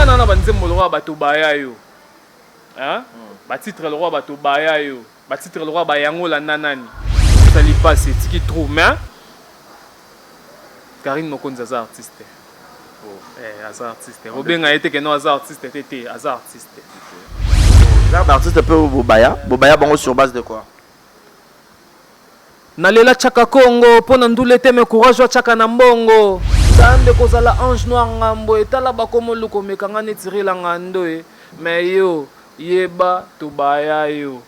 nga na banzembo le roi bato baya yo. Hein? Ba titre le roi bato baya yo. Ba titre le roi ba yango la nanani. Ça lui passe c'est qui trouve mais Karine Mokonzi aza artiste. Aza artiste. Robin a été que non aza artiste tété, aza artiste. Genre artiste peu Bobaya bongo sur base de quoi? Nalela Chaka Congo pona ndule teme courage wa Chaka na mbongo. Sande kozala ange noir ngambo etala bakomo luko mekanga netirila ngando mais yo yeba tobaya yo.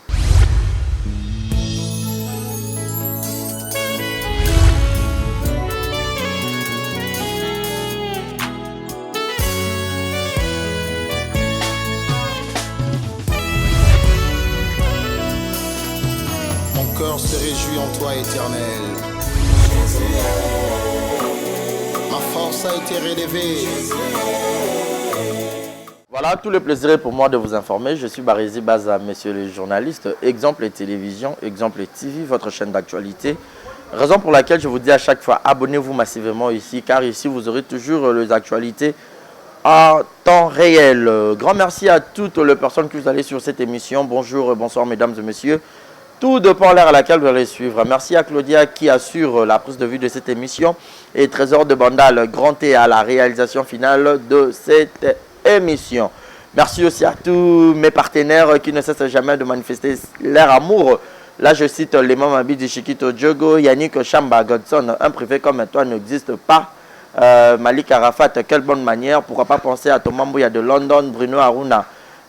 Mon cœur se réjouit en toi, éternel. Ma force a été relevée. Voilà, tout le plaisir est pour moi de vous informer. Je suis Barizi Baza, monsieur le journaliste. Exemple et télévision, Exemple et TV, votre chaîne d'actualité. Raison pour laquelle je vous dis à chaque fois, abonnez-vous massivement ici, car ici vous aurez toujours les actualités en temps réel. Grand merci à toutes les personnes qui vous allez sur cette émission. Bonjour, bonsoir mesdames et messieurs. Tout dépend l'heure à laquelle vous allez suivre. Merci à Claudia qui assure la prise de vue de cette émission et Trésor de Bandal, Grand T à la réalisation finale de cette émission. Merci aussi à tous mes partenaires qui ne cessent jamais de manifester leur amour. Là, je cite les Mamabi de Chiquito Diogo, Yannick Chamba Godson, un privé comme toi n'existe pas. Malik Arafat, quelle bonne manière. Pourquoi pas penser à Thomas Mbouya de London, Bruno Aruna.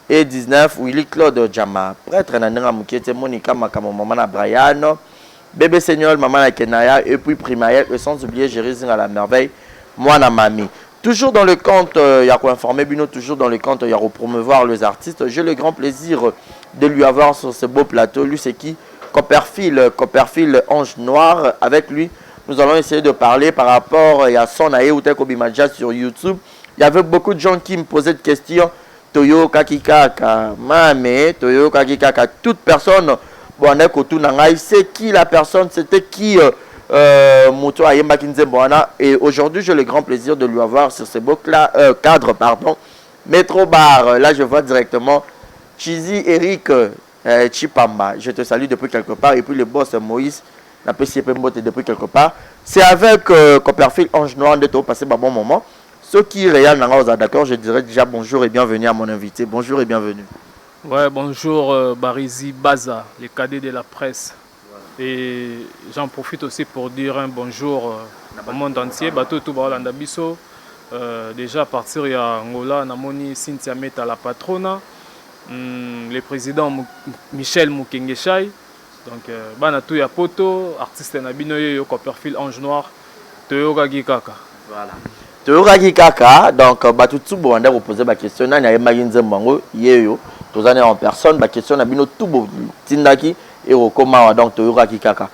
Et 19, Willy Claude Djama, prêtre Nandanga Moukiete, Monica Makamo, Maman Brian, Bébé Seigneur, Maman Kenaya, et puis Primaël, et sans oublier Jérézine à la merveille, moi na Mami. Toujours dans le compte, il y a quoi informer Bino, toujours dans le compte, il y a à promouvoir les artistes. J'ai le grand plaisir de lui avoir sur ce beau plateau. Lui, c'est qui? Copperfield Ange Noir. Avec lui, nous allons essayer de parler par rapport à son Aé ou Tekobimadja sur YouTube. Il y avait beaucoup de gens qui me posaient des questions. Toyo Kakikaka, Mame, Toyo Kakikaka, toute personne, c'est qui la personne, c'était qui Mouto Ayemba Kinzembouana. Et aujourd'hui, j'ai le grand plaisir de lui avoir sur ce beau cadre, pardon, Métro Bar. Là, je vois directement Chizi Eric Chipamba. Je te salue depuis quelque part. Et puis le boss Moïse, la PCP Mbote depuis quelque part. C'est avec Copperfield Ange Noir de passer un bon moment. Ceux qui regardent d'accord, je dirais déjà bonjour et bienvenue à mon invité. Bonjour et bienvenue. Ouais, bonjour Barizi Baza, les cadets de la presse. Et j'en profite aussi pour dire un bonjour au monde entier. Bateau tout Baolanda Bisso. Déjà à partir de Angola, Namoni Cynthia Meta la patrona. Le président Michel Mukengeshai. Donc, Banatou Yapoto, artiste Nabino Yo Copperfield Ange Noir, Toyoga Gikaka. Voilà. Toyoga Kaka, donc Batutsu Bwanda vous posez ma question, na Maginze Mbango, yeyo, tous années en personne, ma question na bino tout tindaki et Rokoma donc Toyoga Kaka.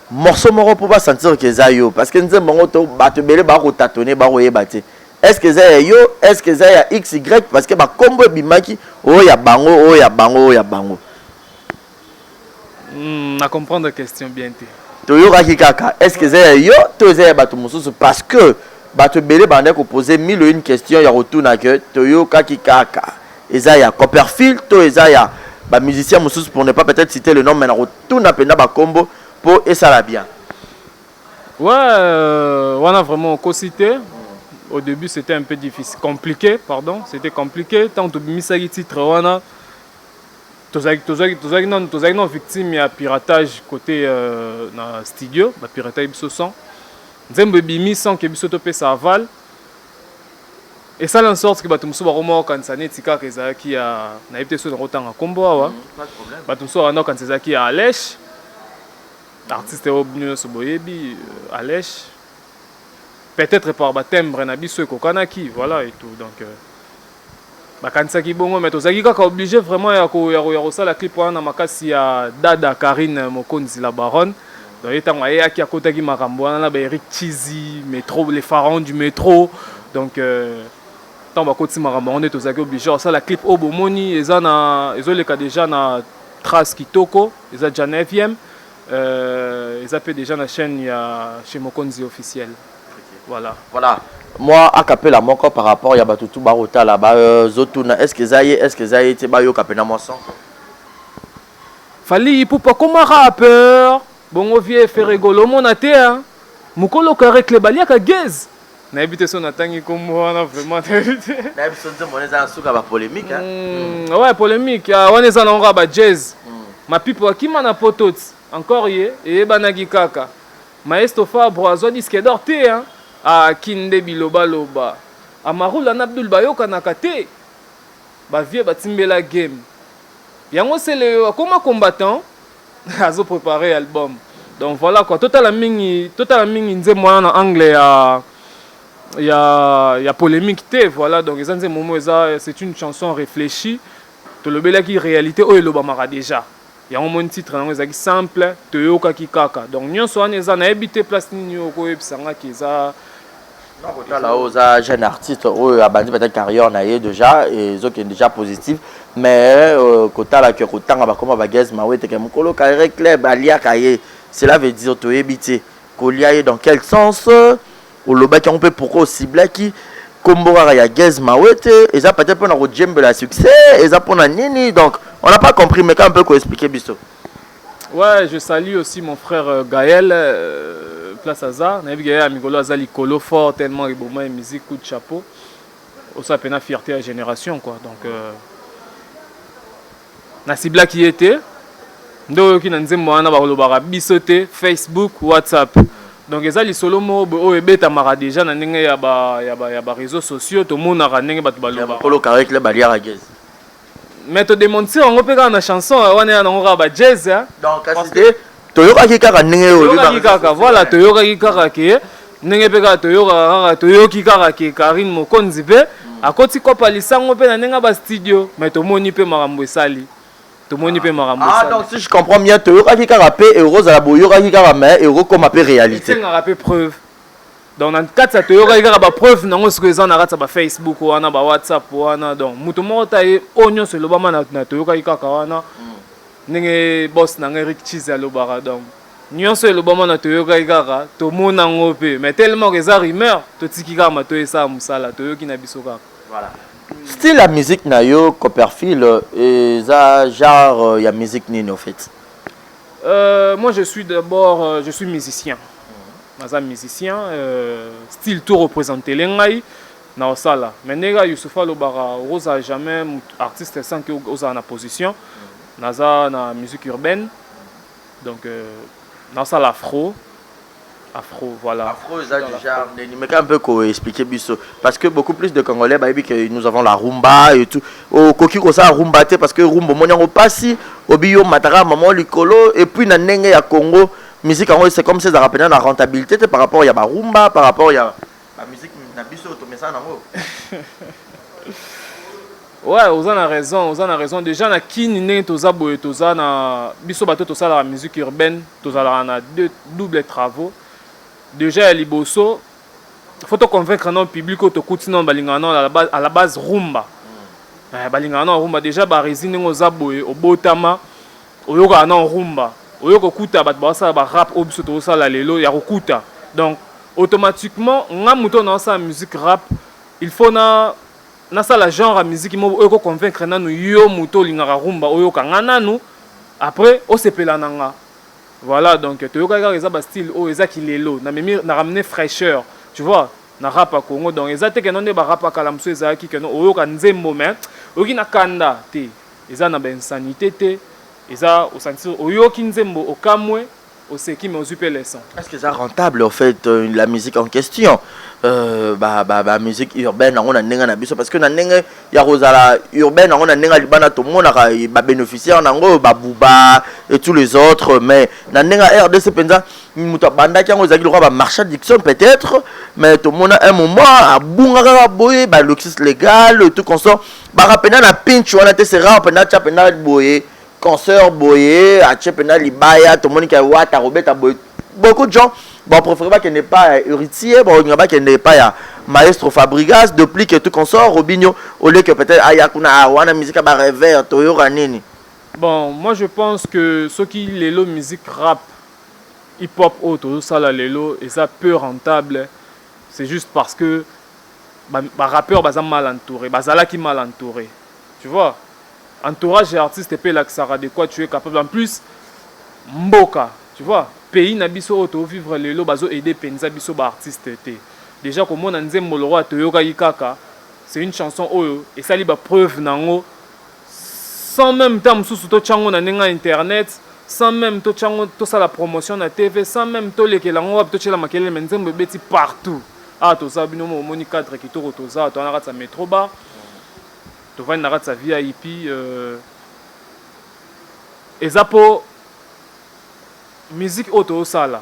Morceau moro pour pas sentir que ça yo, parce que Nze Mbango to batebele ba ko tâtonner ba royer baté. Est-ce que ça yo, est-ce que ça ya XY parce que ba combo bimaki oh ya bango, oh ya bango, oh ya bango. À comprendre la question bien té. Toyoga Kaka, est-ce que ça yo, to ça ya batu mususu parce que Bato Bele Bandek a posé 1001 questions, il y a retour à que Toyo Kakikaka. Ezaya Copperfield, to Ezaya, ba musicien Moussous pour ne pas peut-être citer le nom, mais il y a retour à Penda Bakombo pour et ça va bien. Ouais, on a vraiment co-cité. Au début, c'était un peu difficile, compliqué, pardon, c'était compliqué. Tant que Misagi titre, on a non victime à piratage côté dans studio, bah piratage biso son. Nzembo bimi sans que biso topé ça aval. Et ça en sorte que batumso baromo kansane tika kezaki a na yebte so rotanga kombo awa. Pas de problème. Batumso ana kansezaki a Alèche. Artiste obnu so boyebi Alèche. Peut-être par batembre na biso kokanaki, voilà et tout donc bakansaki bongo mais tozaki kaka obligé vraiment ya ko la clip wana makasi ya Dada Karine Mokonzi la baronne. Donc, il y a qui a côté qui m'a ramené Eric Chizi, métro, les pharaons du métro. Donc, tant que côté m'a ramené, on est tous obligés. Ça, la clip Obomoni, ils ont les cas déjà na Trace Kitoko, ils ont déjà 9e. Ils ont déjà la chaîne chez Mokonzi officiel. Voilà. Voilà. moi a capella mon corps par rapport ya batutu barota là-bas zotuna est-ce que ça y est ba yo capena mon son Fali Ipupa comme un rappeur. Bon, vieux fait rigolo mon athée. Mukolo carré le balia ka gaz. N'habite son atangi comme moi, vraiment. N'habite son monnaie ça souka ba polémique Ouais, polémique. On est en raba jazz. Ma pipo qui mana potot encore yé et banagi kaka. Maestro Fabre azo disque d'orté a kinde biloba loba. Amarula Abdul Bayoka nakate. Ba vieux batimbela game. Yango c'est le comme combattant azo préparé album. Donc voilà quoi, total mingi nze moi en anglais il y a polémique té voilà donc ezanze momo c'est une chanson réfléchie to le bela qui réalité o elobamaka déjà. Il y a un mon titre nango ezaki simple toyoka ki kaka. Donc nyonso wana eza na ebité place nini oko ebisanga ki eza là aux jeune artiste a bandi peut-être carrière na yé déjà et zo qui est déjà positif mais kota la que kotanga ba comment ba gaz mawete ke mukolo carré club alia kaye cela veut dire to ebité kolia dans quel sens au loba qui on peut pourquoi cible qui kombora ya gaz mawete et ça peut-être pour na jembe la succès et ça pour na nini donc on n'a pas compris mais quand on peut ko expliquer biso. Ouais, je salue aussi mon frère Gaël, place Aza. Naïb Gaël Amigolo Azali Kolo fort tellement il et musique coup de chapeau. Aussi peine fierté à la génération quoi. Donc na cibla qui était ndo ki nanze mwana ba kolobara bisoté Facebook, WhatsApp. Donc ezali solo mo o ebeta mara déjà na ndenge ya ba réseaux sociaux to mona ka ndenge batu baloba. Kolo carré le balia à gaz. Mais te démentir on peut na chanson wana na ngora ba jazz donc c'était toyoka ki kaka ndenge toyoka ki kaka voilà toyoka ki kaka ke ndenge peka toyoki kaka ke Karine Mokonzi pe akoti kopa lisango pe na ndenge ba studio mais to moni pe makambo esali to moni pe makambo esali. Donc si je comprends bien toyoka ki kaka pe euro za boyoka ki kaka mais euro comme pe réalité. C'est nga pe preuve. Donc dans quatre ça toyoka ki kaka ba preuve nango ce que ça na ratsa ba Facebook wana ba WhatsApp wana donc muto mo ta onyo se lobama na toyoka ki kaka wana ndenge boss na Eric Chiza lobara donc nyonso elobama na toyoka ki kaka to mona ngo pe mais tellement que ça rumeur to tiki kaka mato esa musala toyoki na biso kaka. Voilà. Style la musique na yo Copperfield et ça genre ya musique nini en fait. Moi je suis d'abord je suis musicien. Naza musicien style tout représenter lengai na osala mais nega Youssoufa lobara rosa jamais artiste sans que osa na position naza na musique urbaine donc na osala afro voilà afro ça déjà mais un peu ko expliquer biso parce que beaucoup plus de Congolais bah que nous avons la rumba et tout au koki ko ça rumba parce que rumba monyango pasi obio matara maman likolo et puis na ndenge ya Congo musique en c'est comme ça ça rappelle la rentabilité par rapport à la rumba par rapport à la musique na biso to mesa nango. Ouais, vous en a raison déjà na kini ne toza boye toza na biso bato to sala la musique urbaine toza na deux doubles travaux déjà à liboso faut te convaincre non public to kutino balingana à la base rumba balingana rumba déjà ba résine ngoza boye obotama oyoka na rumba oyoko kuta bat ba sa ba rap obiso to sala lelo ya kokuta donc automatiquement nga muto na sa musique rap il faut na la genre à musique mo oyoko convaincre nanu yo muto lingara rumba oyoka ngana nu après o sepela nanga voilà donc toyoka ka eza ba style o eza kilelo na memi na ramener fraîcheur tu vois na rap à Congo donc eza te que non ba rap kala mso eza ki que non oyoka nzembo mais oki na kanda te eza na ba insanité te eza au sentir oyoki nzembo okamwe oseki mais ozupe leçon. Est-ce que c'est rentable en fait la musique en question musique urbaine on a nenga na biso parce que na nenga ya rozala urbaine on a nenga libana to mona ba bénéficiaire nango ba buba et tous les autres mais na nenga RDC penza muto banda ki ngo zaki le roi ba marché Dixon peut-être mais to mona un moment a bunga ka boye ba luxus légal tout consort ba rapena na pinch wana te sera pena cha pena boye concert boye a chepena libaya tout le monde qui a wata robeta boye beaucoup de gens bon préférez qu'il n'est pas héritier bon il qu'il n'est pas maestro Fabregas depuis que tout consort Robinho au lieu que peut-être ayakuna wana musique ba revers toyora nini. Bon moi je pense que ceux qui lelo musique rap hip hop auto ça la lelo et ça peu rentable c'est juste parce que rappeurs baza mal entouré, bazala qui mal entouré. Tu vois? Entourage et artiste et la Xara de quoi tu es capable. En plus, mboka, tu vois? Pays na biso auto vivre lelo bazo aider penza biso ba artiste té. Déjà comme on anze moloro to yoka kaka, c'est une chanson oyo et ça li ba preuve nango sans même temps sous to chango na nenga internet, sans même to chango to ça la promotion na TV, sans même to lekelango to chela makele menzembe beti partout. Ah to ça bino moni cadre qui to ça to na ratsa métro bar. To va na ratsa VIP ezapo musique auto sala.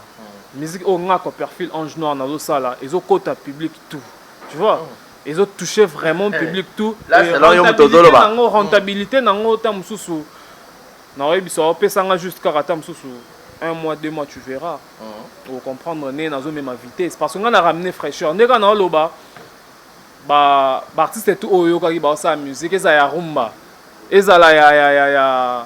Musique au ngako perfil ange noir na sala, ezo kota public tout. Tu vois? Ils ont touché vraiment le public tout. Là, c'est là où rentabilité nango tam susu. Na rebi so pesanga juste karatam susu. 1 mois, 2 mois tu verras. Pour comprendre né nazo même vitesse parce qu'on a ramené fraîcheur. Ndeka na loba ba artiste tout oyo ka ba sa musique eza ya rumba. Ezala ya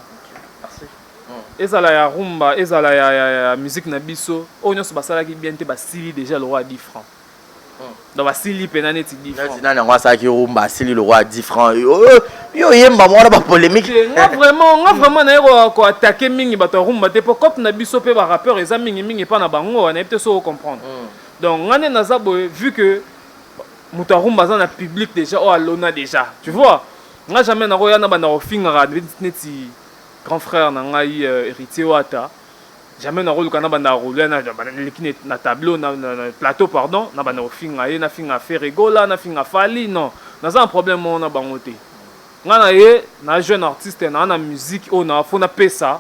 ezala ya rumba, ezala ya musique na biso. Oyo nyonso basala ki bien te basili déjà le roi 10 francs. Donc basili penane ti 10 francs. Nana ngwa sa ki rumba basili le roi 10 francs. Yo yemba mwana ba polémique. Nga vraiment na ko attaquer mingi bato rumba te pour cop na biso pe ba rappeur eza mingi pa na bango na peut so comprendre. Donc ngane na za boy vu que muta rumba za na public déjà o alona déjà. Tu vois? Nga jamais na roya na ba na ofinga neti grand frère na ngai héritier wata. Jamais na rôle kana banda rouler na tableau na plateau pardon na banda ofinga ye na finga faire rigola na finga fali non na za un problème on na bangote ngana ye na jeune artiste na musique on a fona pesa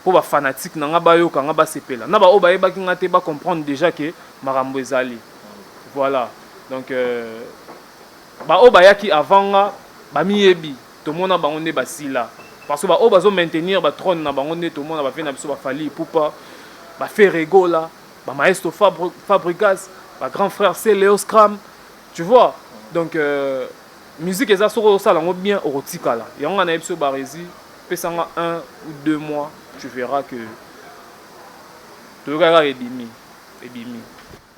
pour ba fanatique na ngaba yo ka ngaba sepela na ba o ba yeba ki ngate ba comprendre déjà que marambo ezali voilà donc ba o ba yaki avant nga ba miyebi to mona bangonde basila. Parce que on va maintenir le trône, tout le monde va faire ba fali poupa, ba faire rigola, ba maestro Fabregas, ba grand frère c'est Léo Scram, tu vois. Donc musique est ça sur ça bien erotica là. Et on a episode Barési, pesanga 1 ou 2 mois, tu verras que tu regardes et bimi.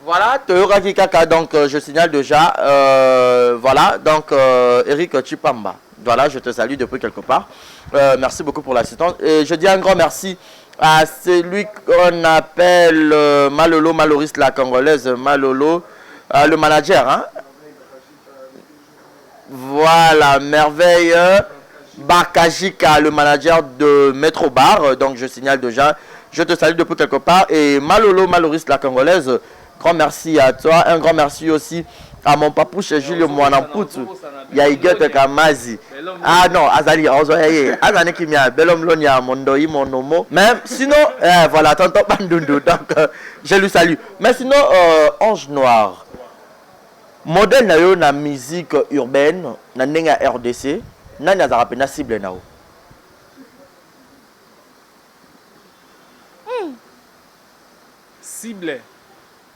Voilà, Toyoka Kikaka, donc je signale déjà, voilà, donc Eric Chipamba, voilà, je te salue depuis quelque part. Merci beaucoup pour l'assistance. Et je dis un grand merci à celui qu'on appelle Malolo, Maloris la Congolaise, Malolo, le manager. Hein? Voilà, merveille. Bakajika, le manager de Metro Bar. Donc je signale déjà, je te salue depuis quelque part. Et Malolo, Maloris la Congolaise, grand merci à toi. Un grand merci aussi à mon papouche Julio Mwanamputu. Yaïgete Kamazi. Ah non, Azali, Azane Kimia, Belom Lonia, Mondoi, Monomo. Même sinon, voilà, tonton Bandundu. Donc, je lui salue. Mais sinon, Ange Noir. Modèle na yo na musique urbaine, na nenga RDC, nani azarape na cible na yo. Cible.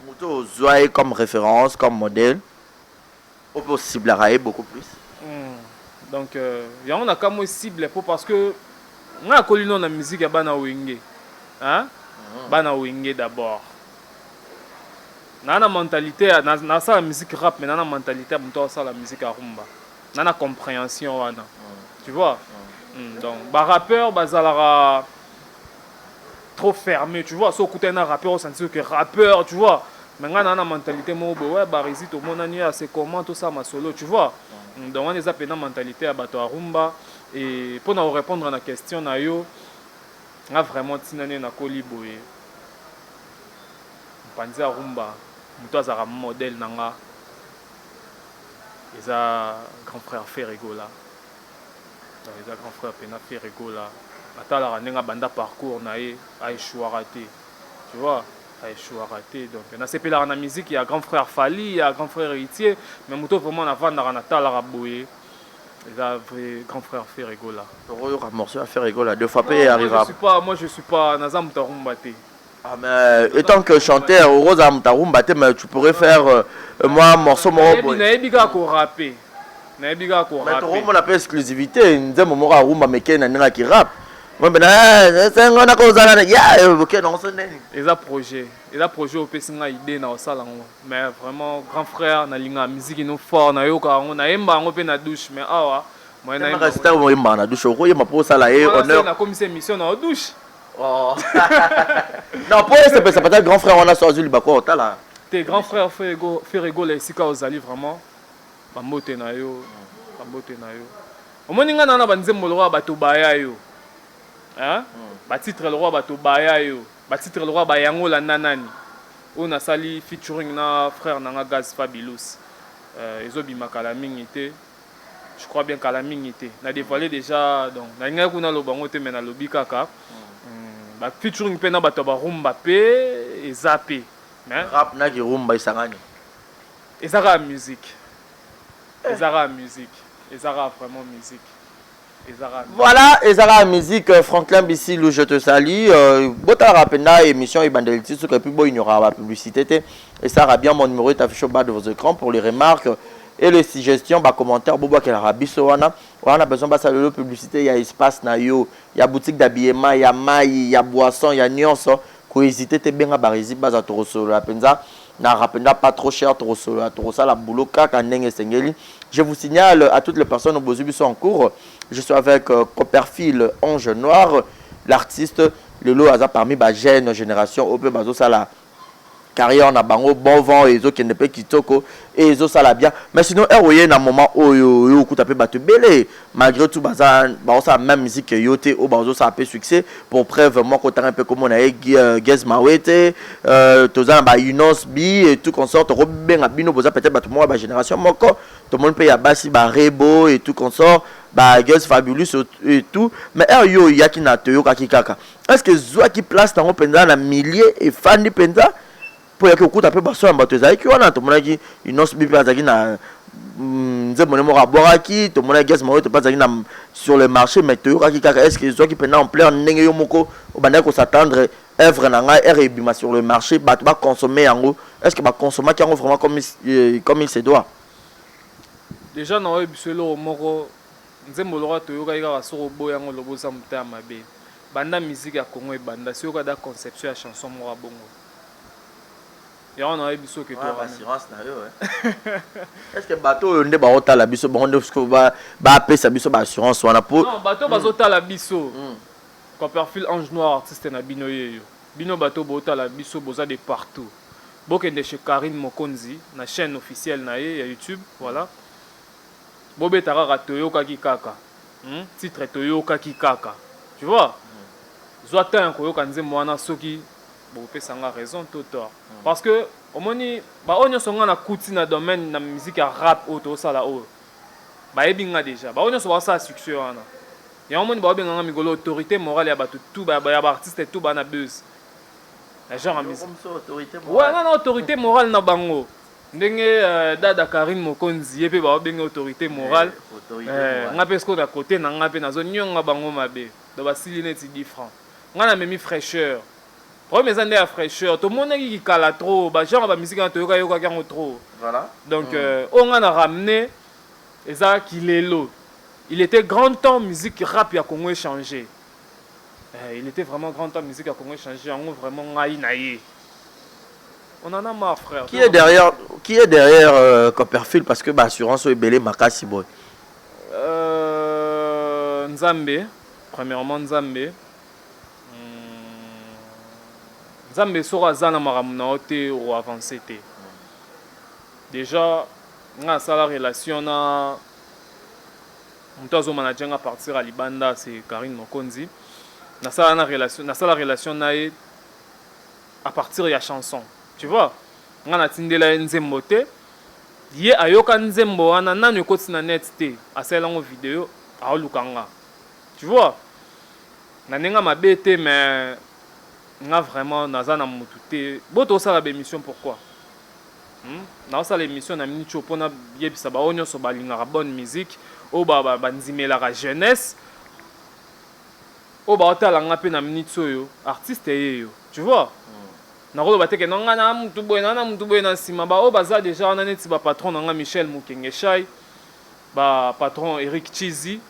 Moto Zoé comme référence, comme modèle. On peut cibler beaucoup plus. Donc, on a comme cible parce que on a connu la musique à Bana Wenge. Hein? Bana Wenge d'abord. On a une mentalité, on a la musique rap, mais on a une mentalité à la musique à rumba. On a une compréhension. Tu vois? Donc, les rappeurs, ils sont trop fermés. Tu vois? Si on écoute un rappeur, on sent que rappeur, tu vois? Mais on a une mentalité, ouais, Barési, tout le monde a ses comment, tout ça, ma solo, tu vois. Donc on a une mentalité à Bato Rumba. Et pour nous répondre à la question, on a vraiment tinané na Koliboé. On pense à Rumba, on a un modèle nanga. Ils ont grand frère Ferrego là. Ils ont grand frère Pena Ferrego là. Attends, on a un banda parcours, on a échoué à rater. Tu vois? A échoué à rater. Donc, dans ces pays-là, en musique, il y a grand frère Fali, il y a grand frère Héritier, mais Mouto vraiment avant dans Natal à Raboué. Il y a grand frère Ferrego là. Il y a un morceau à Ferrego là, 2 fois payé arrive. Moi je suis pas Nazam Mutarumbate. Ah mais étant que chanteur Rosa Mutarumbate, mais tu pourrais faire moi un morceau moro. Naebiga ko rapper. Naebiga ko rapper. Mais on a pas exclusivité, nous avons Mora Rumba mais qui n'a qui rappe. Moi ben c'est on a cause là ya OK non c'est nani. Eza projet au pesinga idée na osala ngo. Mais vraiment grand frère na linga musique no fort na yoka ngo na yemba ngo pe na douche mais awa moi na yemba c'est au yemba na douche ko yemba pour sala et honneur. Na comme émission na douche. Oh. Non, pour c'est peut-être grand frère on a sorti le bako là. Tes grands frères fait rigoler ici quand aux alliés vraiment. Bambote na yo. Omoninga na banzembo le roi bato baya yo. Hein? Ba titre le roi bato baya yo. Ba titre le roi ba yango la nanani. On a sali featuring na frère nanga Gaz Fabulous. Ezobi makalamingi te. Je crois bien kalamingi te. Na dévoilé déjà donc na nga kuna lo bango te mais na lobi kaka. Ba featuring pe na bato ba rumba pe et zappé. Mais rap na ki rumba isangani. Ezara musique. Ezara musique. Ezara vraiment musique. Voilà, Ezara musique, Franklin Bissilou, je te salue. Bota rapena émission et bandeliti, ce que plus beau, il y aura la publicité. Et ça aura bien mon numéro est affiché au bas de vos écrans pour les remarques et les suggestions, commentaires. Bobo qui a on a besoin de saluer la publicité. Il y a espace na yo, il y a boutique d'habillement, il y a maille, il y a boisson, il y a nuance. Ko hésiter te bien à barizi baza toroso la penza. Na rapenda pas trop cher torosa la boulot kaka ndenge sengeli. Je vous signale à toutes les personnes au Bozubi sont en cours. Je suis avec Copperfield Ange Noir, l'artiste Lelo Aza parmi ma jeune génération au peu bazo sala carrière na bango bon vent et zo qui ne peut kitoko et zo sala bien mais sinon eroye na moment oyo kuta pe batu belé malgré tout baza ça même musique que yote au bazo ça peu succès pour preuve moi ko un peu comme on a Gez Mawete toza ba Unos Bi et tout consort robin abino boza peut-être batu moi ba génération moko tout le monde peut ya basi ba Rebo et tout consort ba Gez Fabulous et tout mais yo yaki na toyo kakikaka est-ce que zo qui place dans penza na milliers et fan di penza pour que vous tapez basso en bateau ça qui on a tout le monde qui une autre bible qui na nzembo ne mora boire qui tout le monde gaz moi pas na sur le marché mais tu qui est-ce que ceux qui pendant en plein ndenge yo moko au banda ko s'attendre œuvre na nga rbima sur le marché ba consommer en gros est-ce que ba consommer qui en vraiment comme il se doit déjà na biselo moko nzembo lora to yo ka soro boya ngo lobo sa mta mabe banda musique ya Congo e banda si yo ka da conception ya chanson mora bongo. Et on a eu biso que toi assurance na yo est-ce que bateau ndé ba otala biso bon ndé ko ba pesa biso ba assurance wana pour non bateau bazotala biso Copperfield Ange Noir artiste na bino yeyo bino bateau botala biso boza de partout bokende chez Karine Mokonzi na chaîne officielle na ye ya YouTube voilà bobetaka ka toyoka kikaka titre toyoka kikaka tu vois zwata koyoka nzembo wana soki ça a raison tout tort parce que au moni ba onyo songa na kuti na domaine na musique ya rap auto ça là o ba ebinga déjà ba onyo so ba ça succès wana ya moni ba benga migolo autorité morale ya batu tout ba artiste tout ba na buzz la genre en musique ouais non autorité morale na bango ndenge dada Karine Mokonzi pe ba benga autorité morale nga pe sko na côté na nga pe na zone nyonga bango mabe do ba silineti différent nga na memi fraîcheur. Oui, mais ça fraîcheur. Tout le monde qui cala trop. Genre, la musique est trop. Voilà. Donc, on a ramené. Et ça, qu'il est l'eau. Il était grand temps musique rap à Congo changé. Il était vraiment grand temps musique à Congo changé. On vraiment naï. On en a marre, frère. Qui est derrière Copperfield parce que l'assurance est belé Makasi boy. Nzambe. Premièrement, Nzambe. Nzambe sora zana maramuna ote ou avancé te. Déjà, nga sala relation na mutazo manager nga partir à Libanda c'est Karine Mokonzi. Na sala relation na e à partir ya chanson. Tu vois? Nga na tindela nzembo te. Ye ayoka nzembo wana nanu koti na net te. Asala ngo vidéo a lukanga. Tu vois? Na nenga mabete mais nga vraiment naza na mututé boto sala émission pourquoi na sala émission na minute pona yebisa ba onyo so balinga bonne musique o ba nzimela ka jeunesse o ba otala nga pe na minute soyo artiste yeyo tu vois na rolo bateke nga na mutu boye na sima ba o baza déjà on a neti ba patron nga Michel Mukenge Chai ba patron Eric Chizi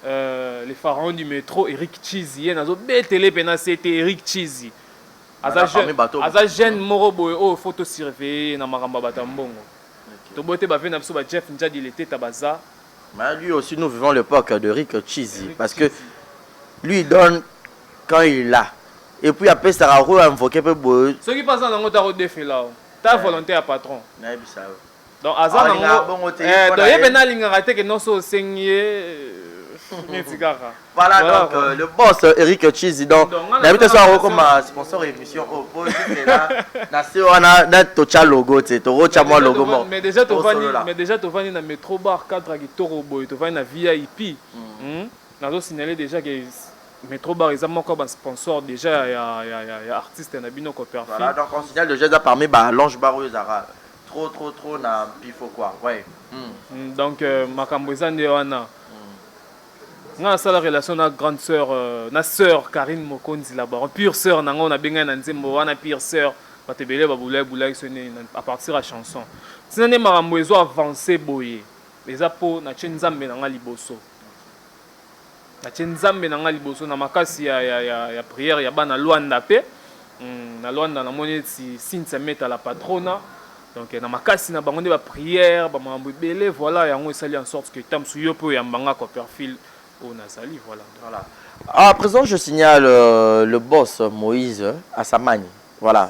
les pharaons du métro, Eric Chizi. Nazo betele pena c'était Eric Chizi. Aza jeune moro boy oh photo surveiller na maramba batambongo. To bote ba vena biso ba Jeff Njadi il était tabaza. Mais lui aussi nous vivons l'époque de Eric Chizi parce que lui il donne quand il est là. Et puis après ça a invoqué peu boy. Ce qui passe dans ngota ro défé là. Ta volonté à patron. Na bisa. Donc aza nango donc yebena linga raté que non so sengye. Voilà donc le boss Eric Chizi donc d'habitude ça comme sponsor émission au boss là na tocha logo tu tocha moi logo mais déjà to vani na métro bar cadre qui toro boy to vani na VIP nazo signaler déjà que métro bar ils ont encore un sponsor déjà il y a artiste na bino ko perfil voilà donc on signale déjà parmi ba Longe Baro Zara trop na pifo quoi ouais donc makambo ezande wana nga sala relation na grande sœur na sœur Karine Mokonzi là-bas pure sœur nango na benga na nzembo wana pure sœur batebele ba boulay sonné à partir à chanson sinane makambo ezo avancer boye eza po na tshenzambe na nga liboso na tshenzambe na nga liboso na makasi ya prière ya bana Luanda pe na Luanda na moni si Cynthia Meta la patrona donc na makasi na bango nde ba prière ba makambo belé voilà yango esali en sorte que tam suyo po ya mbanga ko perfil au Nazali, voilà. À présent, je signale le boss Moïse Assamani. Voilà.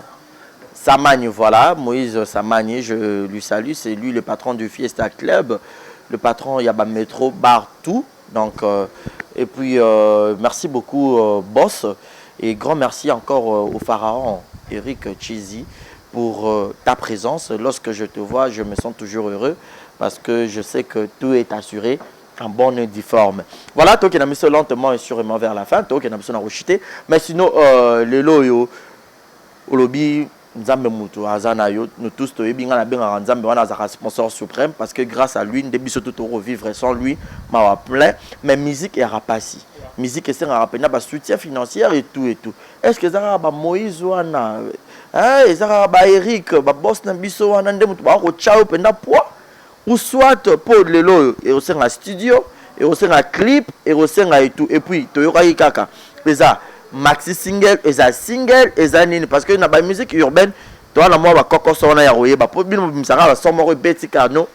Samani, voilà. Moïse Samani, je lui salue. C'est lui le patron du Fiesta Club. Le patron Yaba Métro, bar tout. Donc, et puis, merci beaucoup, boss. Et grand merci encore au pharaon Eric Chizi pour ta présence. Lorsque je te vois, je me sens toujours heureux parce que je sais que tout est assuré en bonne et due forme. Voilà, toi qui as mis ça lentement et sûrement vers la fin, toi qui as mis ça dans le mais sinon, les loyaux, au lobby, Nzambe Moutou, Azanayo, nous tous, nous avons un sponsor suprême parce que grâce à lui, nous devons tout revivre. Sans lui, ma plein. Mais musique et rapassi. Musique et c'est un soutien financier et tout et tout. Est-ce que ça va Moïse ou Anna, ça va Eric, boss Nambiso, Anna, Ndemoutou, Chao, Penda Poids? Ou soit pour les lots et au sein de la studio et au sein de la clip et au sein de tout et puis toyoka kaka ça maxi single et ça single et ça nini parce que na ba musique urbaine toi na moi ba koko sona ya roye ba po bino misaka ba somo ro beti kano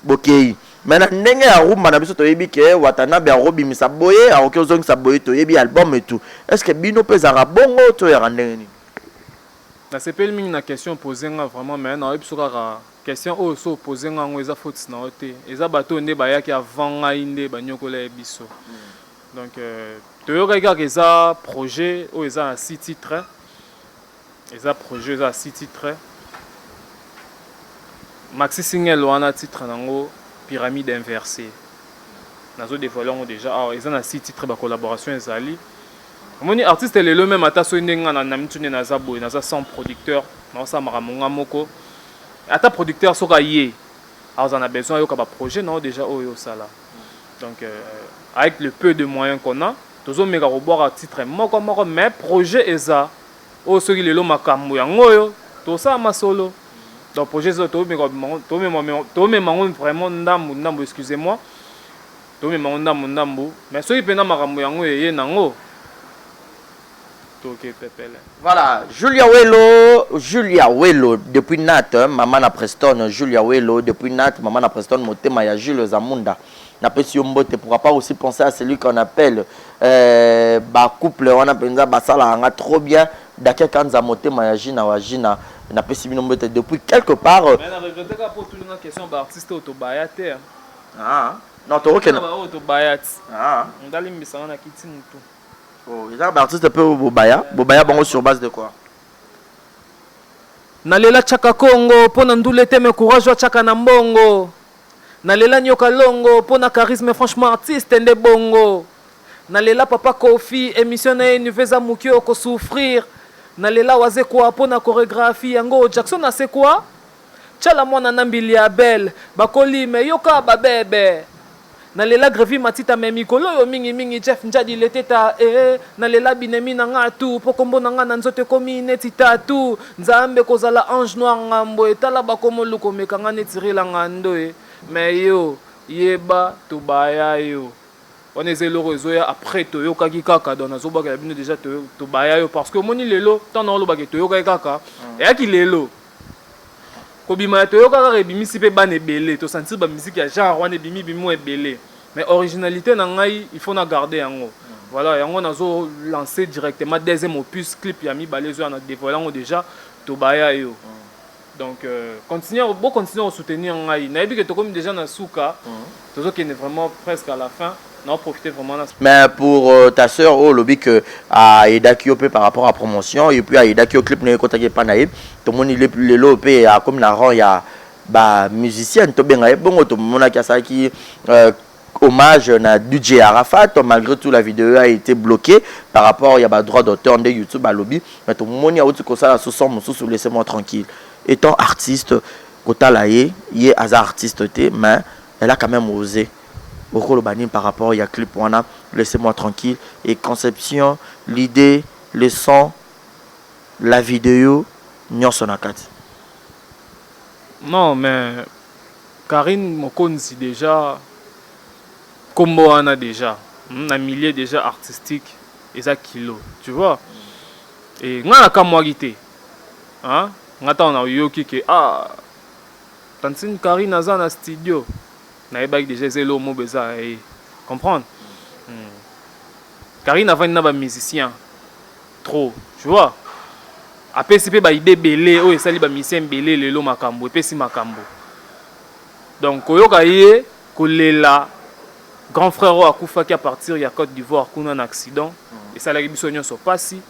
bokei mais ndenge ya rumba na biso toyebi ke watana ba robi misa boye a oké ozongi sa boye toyebi album et tout est-ce que bino pezara bongo to ya ndenge ni na sepel mingi na question posée vraiment mais na ebisokaka question oyo so posé ngango eza faute na ote eza bato nde bayaki avant ngai nde banyokola biso donc toyokaki kaka eza projet oyo eza na 6 titres eza projet eza 6 titres maxi single wana titre nango pyramide inversée nazo dévoiler yango déjà awa eza na 6 titres ba collaboration ezali omoni artiste lelo même ata so ndenga na mitune naza boye naza sans producteur naosa maramonga moko ata producteur soka yé alors on a besoin de un projet non déjà au sala donc avec le peu de moyens qu'on a tous on méga robot à titre moko mais projet est ça au ce qui le makambo yango yo tout ça ma solo donc projet ça to me vraiment ndambo excusez-moi to me ndambo mais ce qui pena makambo yango yé nango. Voilà, Julia Wello depuis Nat, maman na Preston, Julia Wello depuis Nat, maman na Preston, Motema ya Jules Zamunda. Na pesi mbote pourra pas aussi penser à celui qu'on appelle couple on a penza basala anga trop bien dake kanza Motema ya Jina wa Jina na pesi mbote depuis quelque part. Mais na regrette ka pour tout une question ba artiste autobayate. Ah, non to okena. Ba autobayate. Ah, ndali mbisanga na kiti mutu. Oh, les artistes peu Bobaya bango sur base de quoi? Nalela chaka Congo pona ndule teme courage wa chaka na mbongo. Nalela nyoka longo pona charisme franchement artiste nde bongo. Nalela papa Kofi émission na Nuveza Mukio ko souffrir. Nalela waze kwa pona chorégraphie yango Jackson na c'est quoi? Chala mwana nambili ya belle bakoli me yoka babebe. Nalela grevi matita me mikolo yo mingi Jeff Njadi leteta nalela binemi na nga tu pokombo na nga na nzote komi neti tatu nzambe kozala ange noir ngambo etala bakomo luko mekanga neti rila ngando me yo yeba tubaya yo on est zélo rezoya après toyo kaki kaka dans nazo baka bino déjà to baya yo parce que moni lelo tant na lo baka toyo kaka et aki lelo kobima toyo kaka ebimisi pe bane belé to sentir ba musique ya genre wana ebimi bimo ebelé mais originalité na ngai il faut na garder yango voilà yango nazo lancer directement deuxième opus clip ya mi balezo na dévoilant déjà to baya yo. Donc, continuer à soutenir Ngai. Naïbi que tu comme déjà dans Souka, tout ce qui est vraiment presque à la fin, on a profité vraiment. Mais pour ta soeur, au lobby que à Edakio par rapport à la promotion, et puis à Edakio clip ne contacté pas naïb, tout le monde il est plus le lot et comme la rang il y a bah musicien, tout bien naïb, bon tout le monde a ça qui hommage à DJ Arafat, malgré tout la vidéo a été bloquée par rapport il y a pas droit d'auteur de YouTube à lobby, mais tout le monde il y a autre que ça sous son sous laissez-moi tranquille. Étant artiste, Kotalaye, il est artiste, mais elle a quand même osé. Beaucoup de par rapport il y a clip wana, laissez-moi tranquille. Et conception, l'idée, le son, la vidéo, n'y a son akati. Non, mais Karine Mokonzi déjà, comme on a déjà, un milieu déjà artistique, et ça kilo, tu vois. Et on a comme moi guité, hein. Ngata on a yoki que tantine Karine naza na studio na ebaki déjà zelo mo beza et comprendre Karine avant na ba musicien trop tu vois après c'est ba idée belé o esali ba musicien belé lelo makambo epesi makambo donc koyoka ye kolela grand frère akufa qui à partir ya Côte d'Ivoire kuna un accident et ça la biso nyonso pasi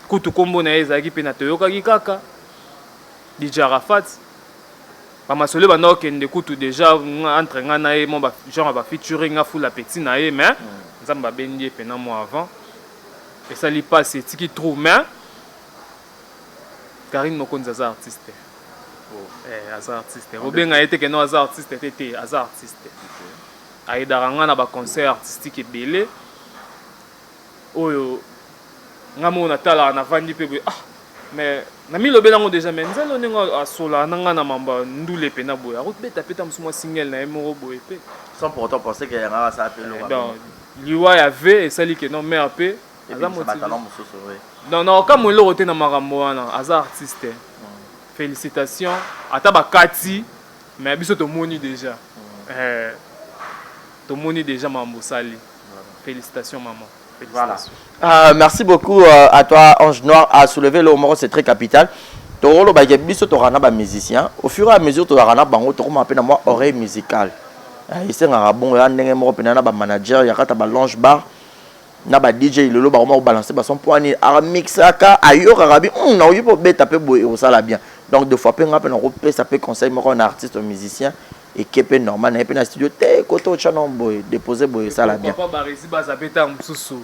kutu kombo na ezaki pe na toyoka kaka DJ Arafat bamasole banda okende kutu déjà entre nga na ye mon genre ba featuring a full la petit na ye mais nzamba bendi pena mois avant et ça li passe tiki trop mais Karine Mokonzi za artiste aza artiste obenga ete que non aza artiste tete aza artiste aidara na ba concert artistique ebele oyo nga mo na tala na vandi pe mais na mi lobe nango déjà mais nzelo nengo asola nanga na mamba ndule pe na boya rotbeta peta msuma single na emoro boye pe sans pour autant penser qu'il y a ça appelé liwa ya ve et sali que non mais apé aza motivé non non comme le roté na makambo wana aza artiste félicitations ata ba kati mais biso to moni déjà to moni déjà mambo sali félicitations maman. Voilà. Merci beaucoup à toi, Ange Noir, à soulever le moment, c'est très capital. Toro ba biso to rana ba musicien. Au fur et à mesure to rana bango to ma pena moi oreille musicale. Ici ngara bon ya ndenge mo pena na ba manager ya kata ba lounge bar na ba DJ lelo ba mo balancer ba son poignet a mixaka ayo rabi na oyi po beta pe boy o sala bien. Donc deux fois pe ngapa na ko pe ça peut conseil mo un artiste musicien et qui est normal na pe na studio te koto chanon boy déposer boy sala bien. Papa Barisi ba zapeta msusu.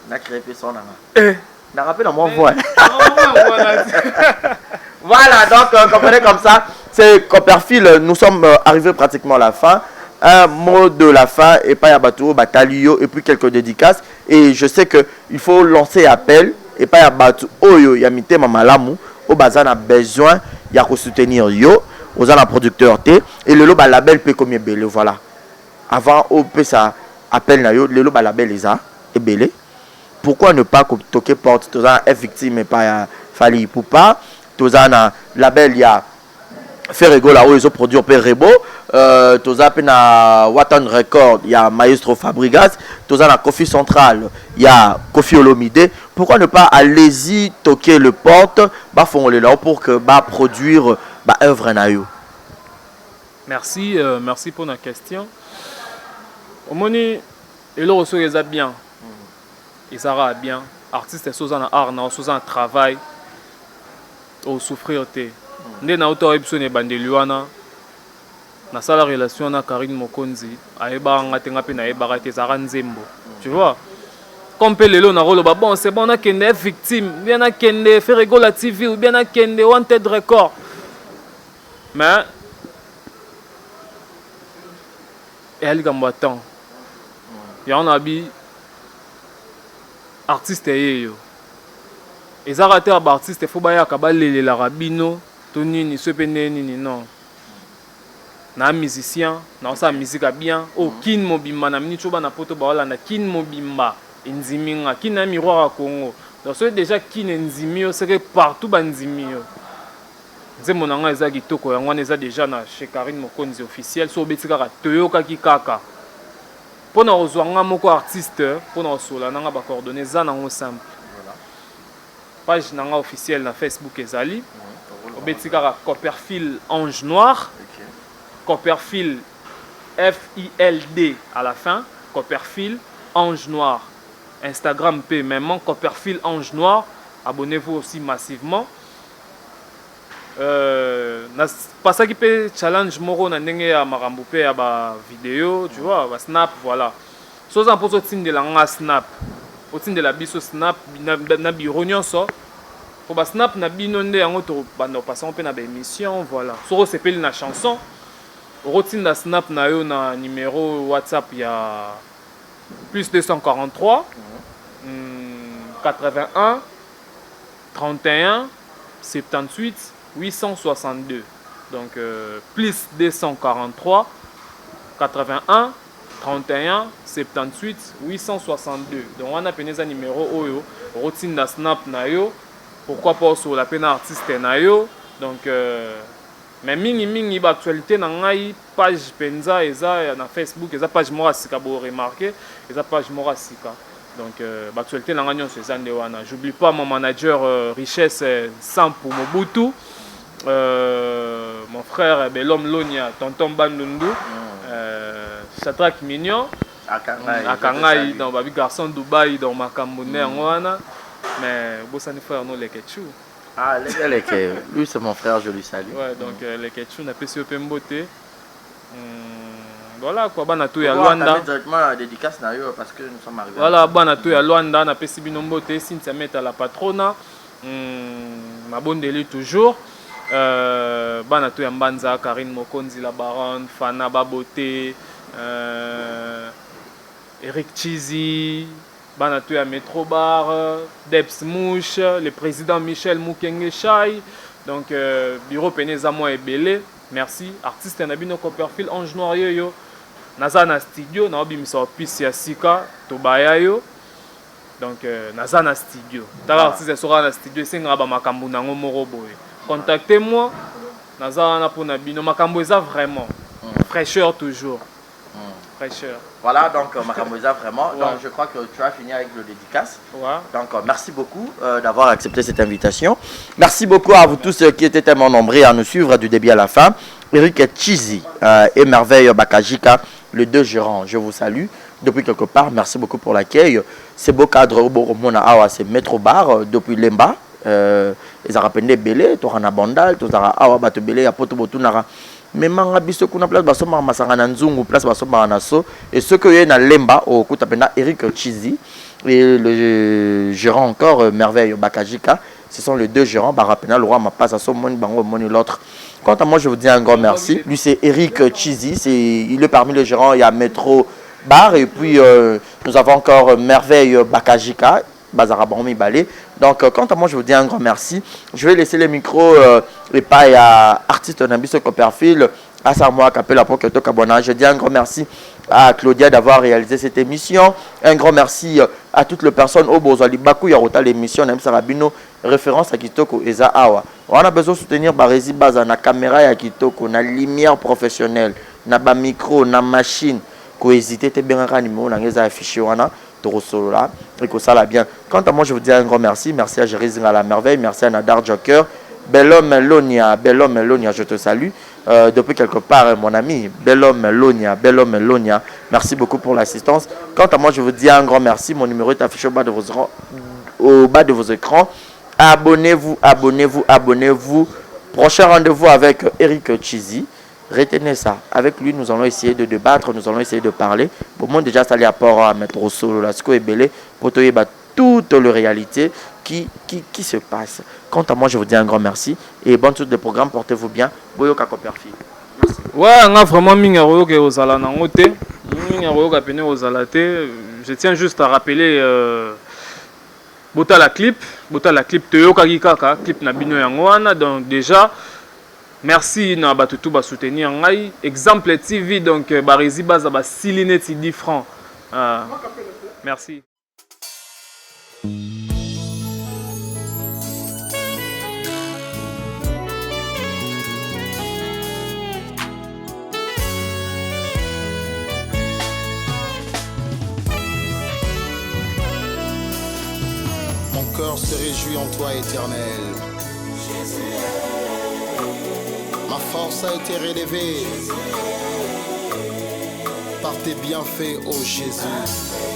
Na créé son nana. Na rappel à moi voix. Voilà, donc comprenez comme ça, c'est Copperfield, nous sommes arrivés pratiquement à la fin. Un mot de la fin et pas Yabatou, Batalio et puis quelques dédicaces. Et je sais qu'il faut lancer appel et pas Yabatou, Oyo, Yamite Mamalamu, au bazan a besoin, il y a soutenir Yo, aux en producteur T et le loba label peut comme belé, voilà. Avant, au peut ça appel na Yo, le loba label les a et belé. Pourquoi ne pas toquer porte, tous en est victime et pas Fali Poupa, tous en label il y a Ferrego là où ils ont produit Perrebo, tous en na Watan Record il y a Maestro Fabregas, tous en Kofi Central il y a Kofi Olomide. Pourquoi ne pas allez-y toquer le porte, bah font les là pour que bah produire bah œuvre na yo. Merci, merci pour la question. Au moni et là aussi les a bien. Et ça va bien. Artiste sous un art, sous un travail, au souffrir te. Ndé na auto epsone bandeluana. Na sala relation na Karine Mokonzi, aeba ngatenga pe na eba te zara nzembo. Tu vois? Comme pelelo na rolo ba bon, c'est bon na kende victime, bien na kende Ferrego la TV ou bien na kende Wanted Record. Mais et elle gambaton. Ya on abi artiste yo. Ezara te ba artiste faut ba ya ka ba lele la rabino, to nini se pe nini non. na musicien na sa musique bien o kin mobimba na mini choba na poto ba wala na kin mobimba inziminga kin na miroir à Congo donc c'est déjà kin nzimio c'est que partout ba nzimio nzembo nanga eza kitoko yango wana eza déjà na chez Karine Mokonzi officiel so betika ka toyoka ki kaka pona ozwanga moko artiste pona osola nanga ba coordonnées za nango simple voilà page nanga officiel na Facebook ezali obetika ka Copperfield Ange Noir Copperfield F-I-L-D à la fin Copperfield Ange Noir Instagram P même Copperfield Ange Noir abonnez-vous aussi massivement pas ça qui peut challenge moro na ndenge ya makambo pe ya ba vidéo tu vois ba snap voilà so za poso tin de la nga snap o tin de la biso snap na biro nyonso pour ba snap na bino nde yango to bando passer pe na ba émission voilà so sepeli na chanson o tin da snap na yo na numéro WhatsApp ya plus 243 81 31 78 862 donc plus 243 81 31 78 862 donc on a peneza numéro oyo rotinda snap na yo pourquoi pas sur la peine artiste na yo donc mais mingi ba actualité na ngai page penza eza na Facebook eza page mora sika bo remarquer eza page mora sika donc l'actualité na ngai nyonso eza nde wana j'oublie pas mon manager richesse sans pour Mobutu mon frère Belom Lonia tonton Bandundu Chatrak Mignon Akangai dans Babi Garçon Dubaï dans Makamboune wana mais bosani frère non les Ketchou ah les lui c'est mon frère je lui salue ouais donc les Ketchou na pesi opembote voilà quoi bana to ya Luanda directement la dédicace na yo parce que nous sommes arrivés voilà bana to ya Luanda na pesi binombote Cynthia Meta la patrona mabondeli toujours bana to ya Mbanza Karine Mokonzi la baronne Fana Baboté Eric Chizi bana to ya Metro Bar Debs Mouche le président Michel Mukenge Chai donc bureau peneza moi ebele merci artiste na bino Copperfield Ange Noir yo naza na studio na obimisa opisi ya sika tobaya yo donc naza na studio tala artiste sera na studio esenga ba makambo nango moko boye contactez-moi naza na pona bino makambo eza vraiment fraîcheur toujours fraîcheur voilà donc makambo eza vraiment donc je crois que tu as fini avec le dédicace donc merci beaucoup d'avoir accepté cette invitation merci beaucoup à vous tous qui étaient tellement nombreux à nous suivre du début à la fin Eric Chizi et Merveille Bakajika les deux gérants je vous salue depuis quelque part merci beaucoup pour l'accueil c'est beau cadre c'est Metro Bar depuis Lemba ils ont rappelé belé torana bandal tozara awa bato belé ya poto botunara mais manga biso kuna place baso masanga na nzungu place baso na so et ce que y na Lemba au kutapenda Eric Chizi et le gérant encore Merveille Bakajika ce sont les deux gérants barapena le roi ma passe à son moni bango moni l'autre quant à moi je vous dis un grand merci lui c'est Eric Chizi c'est il est parmi les gérants il y a Metro Bar et puis nous avons encore Merveille Bakajika Bazara Bormi Balé. Donc, quant à moi, je vous dis un grand merci. Je vais laisser les micros et pas à artiste Nabiso Copperfield, à Samoa Capella pour que tu Kabona. Je dis un grand merci à Claudia d'avoir réalisé cette émission. Un grand merci à toutes les personnes au Bozali Bakou Yarota l'émission Nam Sarabino référence à Kitoko Eza Awa. On a besoin de soutenir Barési Baza na caméra ya Kitoko, na lumière professionnelle, na ba micro, na machine. Ko hésiter te bien numéro na ngeza affiché wana. Là, et que ça l'a bien. Quant à moi, je vous dis un grand merci. Merci à Jérémy à la merveille. Merci à Nadar Joker. Bel homme Lonia, je te salue. Depuis quelque part, mon ami. Bel homme Lonia. Merci beaucoup pour l'assistance. Quant à moi, je vous dis un grand merci. Mon numéro est affiché au bas de vos écrans. Abonnez-vous. Prochain rendez-vous avec Eric Chizi. Retenez ça. Avec lui, nous allons essayer de débattre, nous allons essayer de parler. Pour moi, déjà, ça y a rapport à mettre au solo, la sco et belé, pour te dire toute la réalité qui se passe. Quant à moi, je vous dis un grand merci et bonne suite de programme. Portez-vous bien. Boyoka Copperfield. Merci. Ouais, on a vraiment mis un royo aux alanangote. Je tiens juste à rappeler Bota la clip Toyoka Gikaka, clip Nabino Yangwana. Donc, déjà. Merci na batutu ba soutenir ngai. Exemple TV donc Barizi baza ba silineti 10 francs. Merci. Mon cœur se réjouit en toi, éternel. Ma force a été relevée par tes bienfaits, ô Jésus.